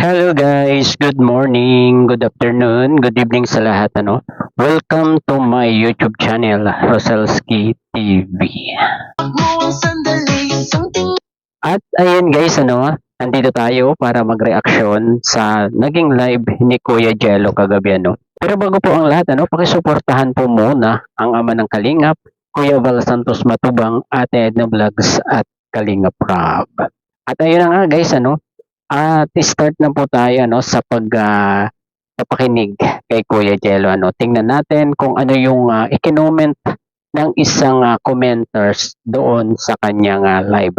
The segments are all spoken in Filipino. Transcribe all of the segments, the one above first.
Hello guys, good morning, good afternoon, good evening sa lahat Welcome to my YouTube channel, Rosalski TV. At ayun guys, nandito tayo para magreaksyon sa naging live ni Kuya Jello kagabi Pero bago po ang lahat pakisuportahan po muna ang ama ng Kalingap, Kuya Val Santos Matubang, Ate Edna Vlogs at Kalingap Rob. At ayun na nga guys, at start na po tayo sa pakinig kay Kuya Jello Tingnan natin kung ano yung ikinoment ng isang commenters doon sa kanyang live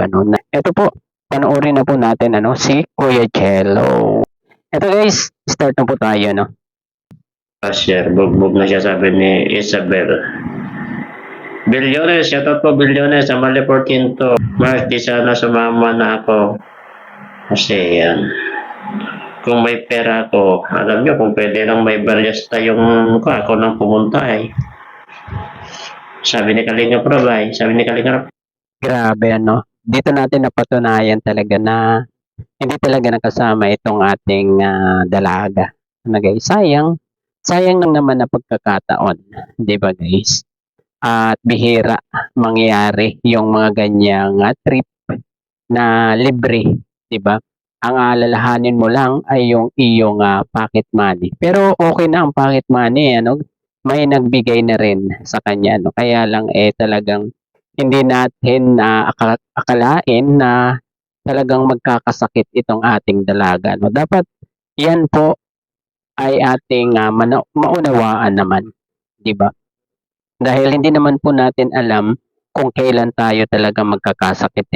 Ito po, panoorin na po natin si Kuya Jello. Ito guys, start na po tayo Share, bugbog na siya, sabi ni Isabel. Bilyones, shoutout po Bilyones, sa Mali 14 to. Mark, di sana sumama na ako. Kasi yan. Kung may pera ako, alam nyo, kung pwede lang may baryasta yung ako nang pumunta Sabi ni Kalinga Probay, sabi ni Kalinga. Grabe Dito natin napatunayan talaga na hindi talaga nakasama itong ating dalaga. Guys, sayang lang naman na pagkakataon, 'di ba guys? At bihira mangyari yung mga ganyang trip na libre, 'di ba? Ang alalahanin mo lang ay yung iyong pocket money. Pero okay na ang pocket money, may nagbigay na rin sa kanya, Kaya lang talagang hindi natin akalain na talagang magkakasakit itong ating dalaga, Dapat yan po ay ating maunawaan naman, 'di ba? Dahil hindi naman po natin alam kung kailan tayo talaga magkakasakit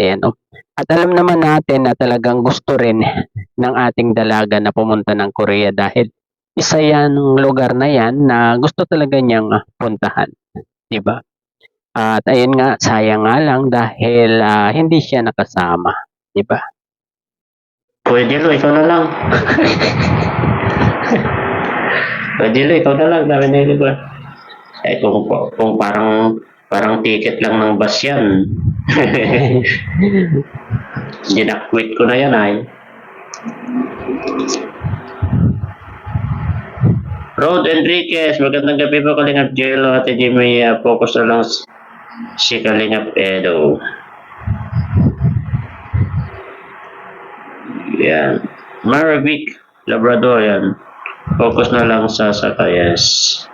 At alam naman natin na talagang gusto rin ng ating dalaga na pumunta ng Korea dahil isa yan lugar na yan na gusto talaga niyang puntahan, 'di ba? At ayun nga, sayang nga lang dahil hindi siya nakasama, 'di ba? Pwede lo, ikaw na lang. Pwede lo, ikaw na lang, dami na yun ba? Kung parang ticket lang ng bus yan. Ginakwit ko na yan Rod Enriquez, magandang gabi po Kalingap Jello at hindi may focus na lang si Kalingap Edo. Yan. Maravik Labrador yan. Focus na lang sa Sakayas.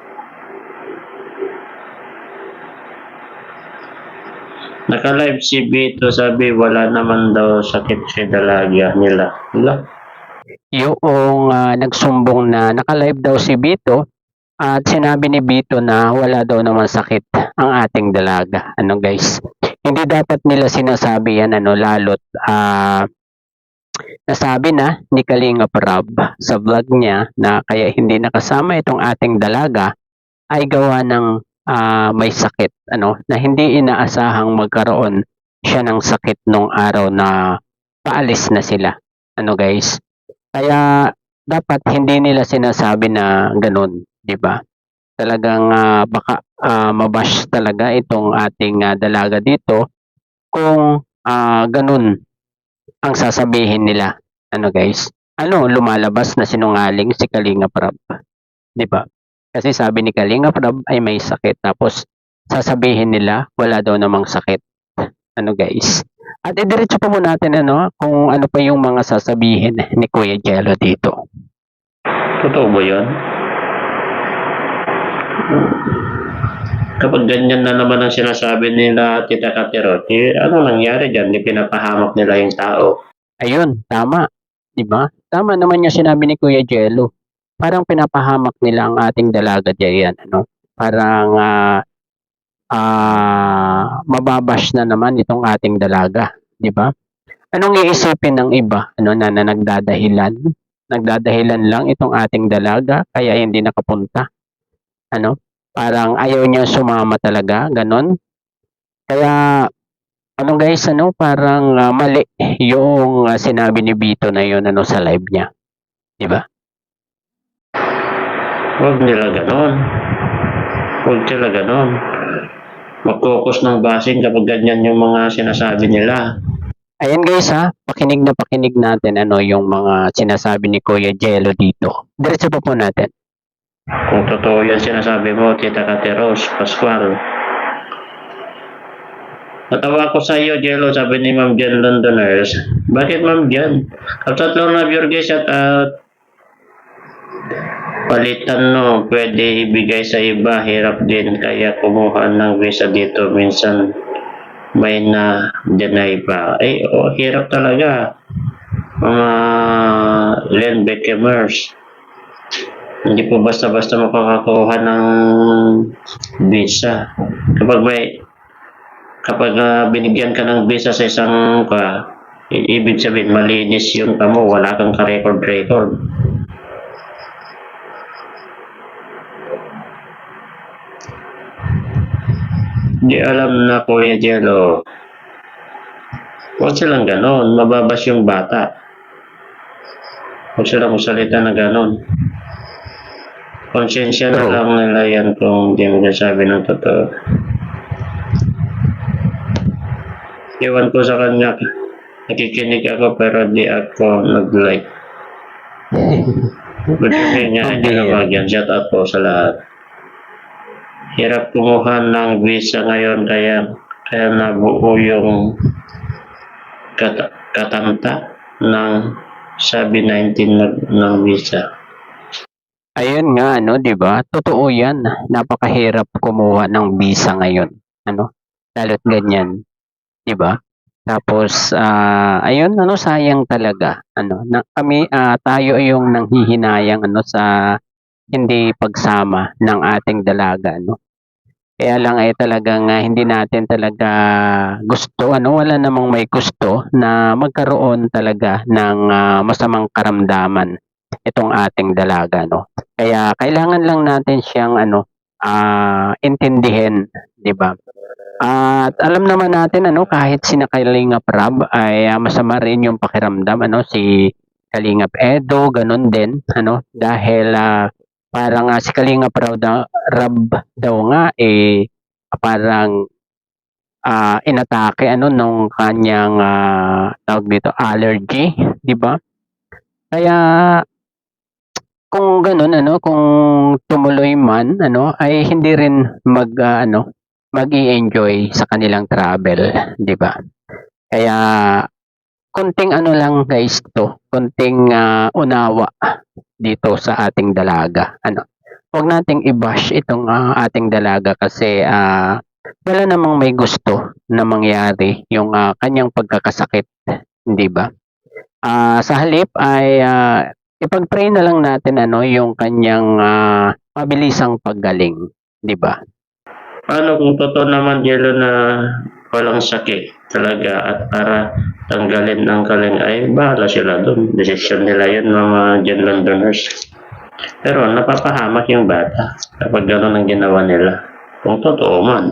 Naka-live si Bito, sabi wala naman daw sakit si dalaga nila. Yung nagsumbong na naka-live daw si Bito at sinabi ni Bito na wala daw naman sakit ang ating dalaga. Guys, hindi dapat nila sinasabi yan lalo't nasabi na ni Kalingap Rob sa vlog niya na kaya hindi nakasama itong ating dalaga ay gawa ng may sakit na hindi inaasahang magkaroon siya ng sakit nung araw na paalis na sila guys, kaya dapat hindi nila sinasabi na ganun, 'di ba? Talagang baka mabash talaga itong ating dalaga dito kung ganun ang sasabihin nila guys, lumalabas na sinungaling si Kalingap Rob, 'di ba? Kasi sabi ni Kalingap Rob ay may sakit tapos sasabihin nila wala daw namang sakit. Guys. At idiretso po natin kung ano pa yung mga sasabihin ni Kuya Jello dito. Totoo ba 'yan? Kapag ganyan na naman ang sinasabi nila Tita Katerot, ano nangyari dyan? Hindi pinapahamak nila yung tao. Ayun, tama. 'Di ba? Tama naman yung sinabi ni Kuya Jello. Parang pinapahamak nila ang ating dalaga diyan, Parang mababash na naman itong ating dalaga, 'di ba? Anong iisipin ng iba na nagdadahilan? Nagdadahilan lang itong ating dalaga kaya hindi nakapunta. Parang ayaw niya sumama talaga, ganon. Kaya guys, parang mali yung sinabi ni Bito na yun sa live niya. 'Di ba? Huwag nila ganon. Huwag sila ganon. Mag-focus ng basing kapag ganyan yung mga sinasabi nila. Ayan guys ha, pakinig na pakinig natin ano yung mga sinasabi ni Kuya Jello dito. Diretso pa po natin. Kung totoo yan sinasabi mo, Tita Kate Rose Pascual. Natawa ko sa iyo, Jello, sabi ni Ma'am Jen Londoners. Bakit Ma'am Jen? At tatlong love your guys at palitan no, pwede ibigay sa iba, hirap din kaya kumuha ng visa dito minsan may na deny pa. Hirap talaga mga Len Beckemers. Hindi po basta-basta makakakuha ng visa. Kapag binigyan ka ng visa sa isang ibig sabihin malinis yung kamo, wala kang ka-record-record. Hindi alam na Kuya Jello. Huwag silang ganon, mababas yung bata. Huwag silang salita na ganon. Konsensya na lang nila yan kung hindi mo sabi ng totoo. Iwan ko sa kanya, nakikinig ako pero di ako nag-like. Good evening niya, hindi na magyan. Shout out po sa lahat. Hirap kumuha ng visa ngayon kaya nabuo yung katanta ng sabi 19 ng visa. Ayun nga ano, 'di ba? Totoo 'yan. Napakahirap kumuha ng visa ngayon, ano? Lalo't ganyan, 'di ba? Tapos ayun ano, sayang talaga ano, na kami tayo yung nanghihinayang ano sa hindi pagsama ng ating dalaga ano. Kaya lang ay talagang hindi natin talaga gusto ano, wala namang may gusto na magkaroon talaga ng masamang karamdaman itong ating dalaga no. Kaya kailangan lang natin siyang ano intindihin, 'di ba? At alam naman natin ano kahit si Kalingap Rab ay masama rin yung pakiramdam ano si Kalingap Edo ganun din ano dahil parang si Kalingap Rab daw nga parang inatake ano nung kanyang tawag dito allergy, 'di ba? Kaya kung ganun ano, kung tumuloy man ano ay hindi rin mag-i-enjoy sa kanilang travel, 'di ba? Kaya konting ano lang guys to, konting unawa dito sa ating dalaga. Ano? Huwag nating i-bash itong ating dalaga kasi wala namang may gusto na mangyari yung kanyang pagkakasakit, 'di ba? Sa halip ay ipag-pray na lang natin ano yung kanyang mabilisang paggaling, 'di ba? Paano kung totoo naman Jello na walang sakit talaga at para tanggalin ang kaling ay bahala sila doon. Decision nila yun mga Jen Londoners. Pero napapahamak yung bata kapag gano'n ang ginawa nila. Kung totoo man.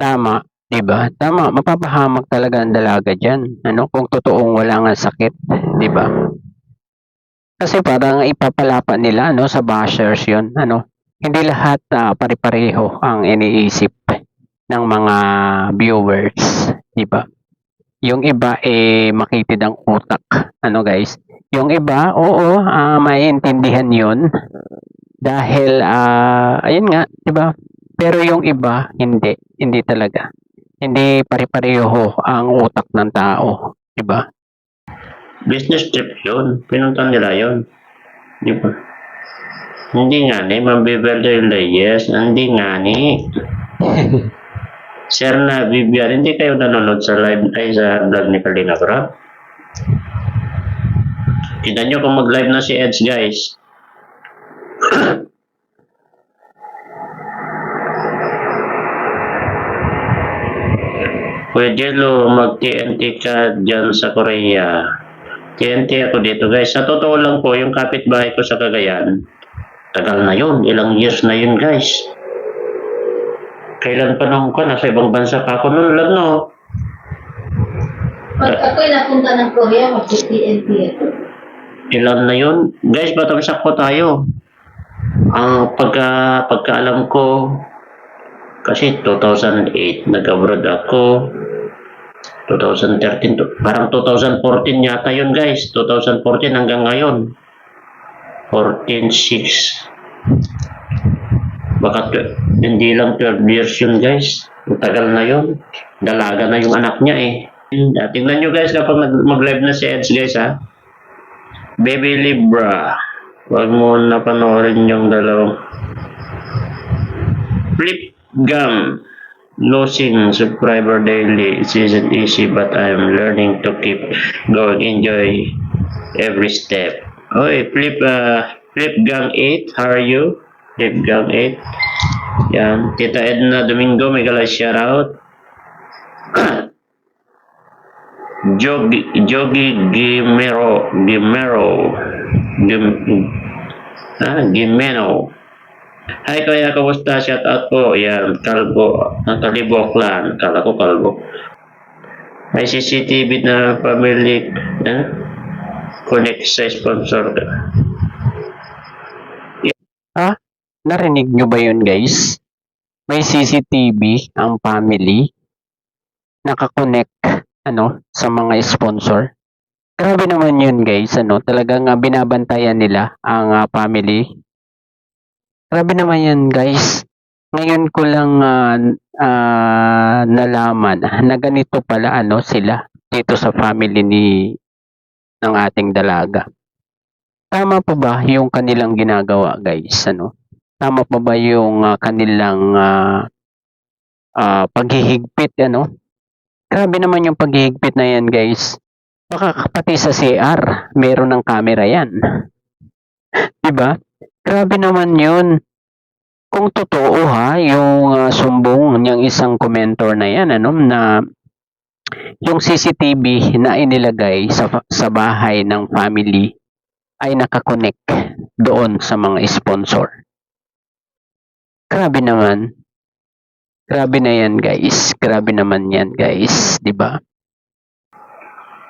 Tama, 'di ba? Tama, mapapahamak talaga ang dalaga diyan. Ano kung totoong wala nga sakit, 'di ba? Kasi parang ipapalapa nila ano sa bashers 'yon, ano. Hindi lahat pare-pareho ang iniisip ng mga viewers, 'di ba? Yung iba makitid ang utak, ano guys. Yung iba, oo, maiintindihan 'yon dahil ayun nga, 'di ba? Pero yung iba hindi talaga. Hindi pare-pareho ang utak ng tao, 'di ba? Business trip yun. Pinuntan nila yun. Di ba? Hindi nga ni, Ma'am Beverly Reyes. Hindi nga ni. Sir na Vivian, hindi kayo nanonood sa live ay sa vlog ni Kalina Crab? Tignan nyo kung mag-live na si Edge, guys. Kuya Jello, mag-TNT ka dyan sa Korea. TNT ako dito, guys. Sa totoo lang po, yung kapitbahay ko sa Cagayan, tagal na yun. Ilang years na yun, guys. Kailan pa nung ka? Nasa ibang bansa pa ako noon lang, no? Pag ako'y napunta ng Korea, mag-TNT ako. Ilan na yun? Guys, batamsak po tayo. Ang pagkaalam ko, Kasi 2008 nag-abroad ako. 2013 parang 2014 yata yun guys. 2014 hanggang ngayon. 14, 6. Baka hindi lang 12 years yun guys. Ang tagal na yun. Dalaga na yung anak niya eh. Tingnan nyo guys kapag mag-live na si Eds guys ha. Baby Libra. Huwag mo na panoorin yung dalawang. Flip Gum. Losing subscriber daily. It isn't easy but I'm learning to keep going. Enjoy every step. Oy, Flip Gang 8. How are you? Flip Gang 8. Yan. Tita Edna Domingo, may galay shout out. Jogi Gimeno. Hi Kuya, kamusta? Shout out po. Yan, Kalbo. Ang Kalibok Clan. Kala ko Kalbo. May CCTV na family connect sa sponsor. Narinig nyo ba yun guys? May CCTV ang family nakakonect sa mga sponsor. Grabe naman yun guys, talagang binabantayan nila ang family. Grabe naman yan guys. Ngayon ko lang nalaman na ganito pala sila dito sa family ng ating dalaga. Tama pa ba yung kanilang ginagawa guys? Tama pa ba yung kanilang paghihigpit? Grabe naman yung paghihigpit na yan guys. Baka pati sa CR, meron ng camera yan. Diba? Grabe naman yun. Kung totoo yung sumbong niyang isang commentor na yan, na yung CCTV na inilagay sa bahay ng family ay nakakonect doon sa mga sponsor. Grabe naman. Grabe na yan guys. Grabe naman yan guys. Diba?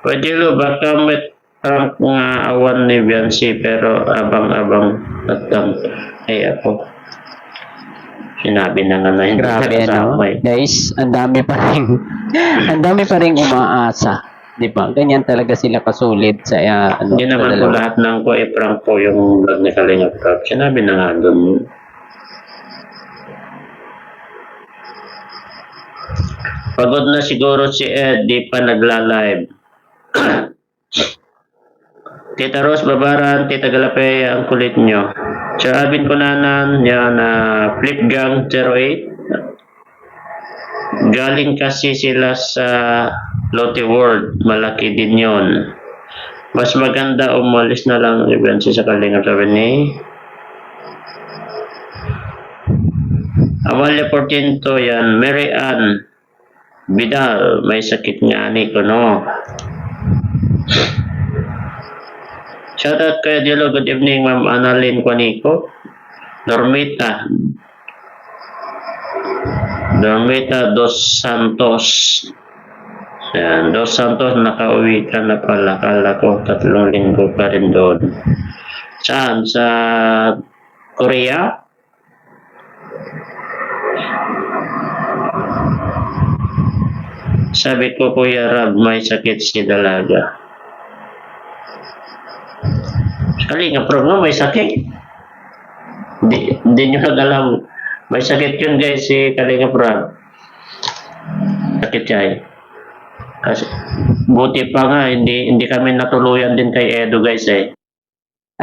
Pwede lo, baka may prank nga awan ni Biancy pero abang-abang ay ako. Sinabi na nga na hindi Grabe kasama eh. guys, ang dami pa ring umaasa. 'Di ba? Ganyan talaga sila kasulit sa Hindi naman po lahat ng ko i-prank po yung vlog ni Kalingap Prab. Sinabi na nga doon. Pagod na siguro si Ed, di pa nagla-live. Tita Rose Babaran, Tita Galapay, ang kulit nyo. Sir Alvin Kunanan, yan, Flip Gang 08. Galing kasi sila sa Lotte World, malaki din yon. Mas maganda umalis na lang event sa Kalingap, sabi ni Amalia Portinto, yan, Mary Ann Vidal, may sakit nga ni Kuno. Shoutout kay Dielo, good evening Ma'am Annalyn Quanico. Normita Dos Santos. Yan, Dos Santos, nakauwi ka na pala. Kala ko 3 linggo pa rin doon. Saan? Sa Korea? Sabi ko, Kuya Rab, may sakit si Dalaga. Kalingap Prab nga, may sakit. Hindi nyo nag-alam. May sakit yun guys, si Kalingap Prab. Sakit siya eh. Kasi, buti pa nga, hindi kami natuluyan din kay Edo guys eh.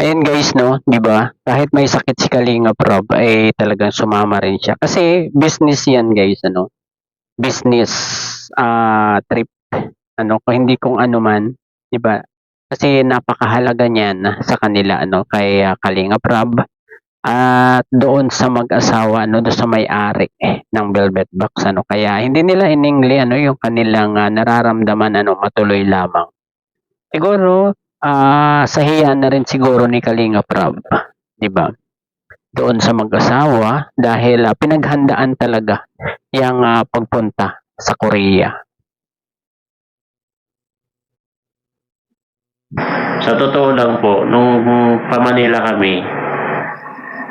Ayun guys, di ba? Kahit may sakit si Kalingap Rob, ay talagang sumama rin siya. Kasi business yan guys, business trip. Kung hindi kung ano man, di ba? Kasi napakahalaga niyan sa kanila, kay Kalingap Rob. At doon sa mag-asawa, doon sa may-ari ng Velvet Box, kaya hindi nila iningli, yung kanilang nararamdaman, matuloy lamang. Siguro, sa hiya na rin siguro ni Kalingap Rob, di ba? Doon sa mag-asawa dahil pinaghandaan talaga yung pagpunta sa Korea. Sa totoo lang po, nung pa-Manila kami,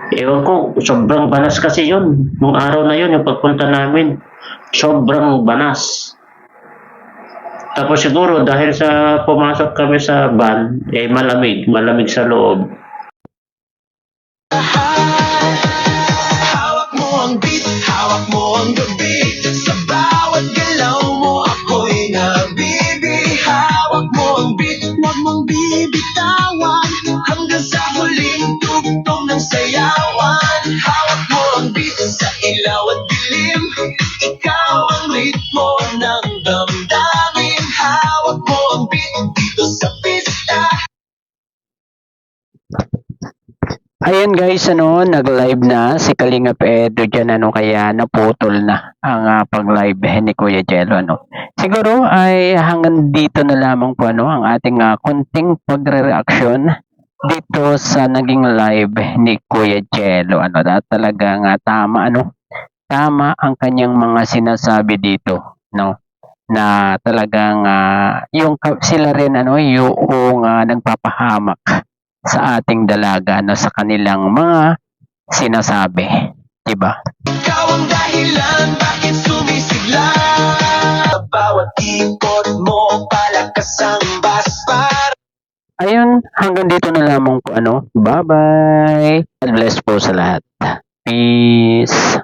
Ewan ko, sobrang banas kasi yun. Nung araw na yun, yung pagpunta namin, sobrang banas. Tapos siguro dahil sa pumasok kami sa van, eh malamig sa loob. Hawak mo ang beat, hawak mo ang gabi. Sa bawat galaw mo ako'y nabibi. Hawak mo ang beat, huwag mong bibitawan. Hanggang sa huling tugtog ng sayawan. Hawak mo ang beat sa ilaw at dilim. Ikaw ang ritmo ng damdamin. Hawak mo ang beat dito sa pista. Ayan guys, nag-live na si Kalingap Edo dyan, kaya naputol na ang pag-live ni Kuya Jello, Siguro ay hanggang dito na lamang po, ang ating konting pagre-reaction dito sa naging live ni Kuya Jello, talagang tama, tama ang kanyang mga sinasabi dito, na talagang sila rin, yung nagpapahamak sa ating dalaga, sa kanilang mga sinasabi, diba? Ikaw ang dahilan bakit sumisigla. Sa bawat ikot mo palakas ang bas para Ayun, hanggang dito na lamang po, bye bye, God bless po sa lahat, peace.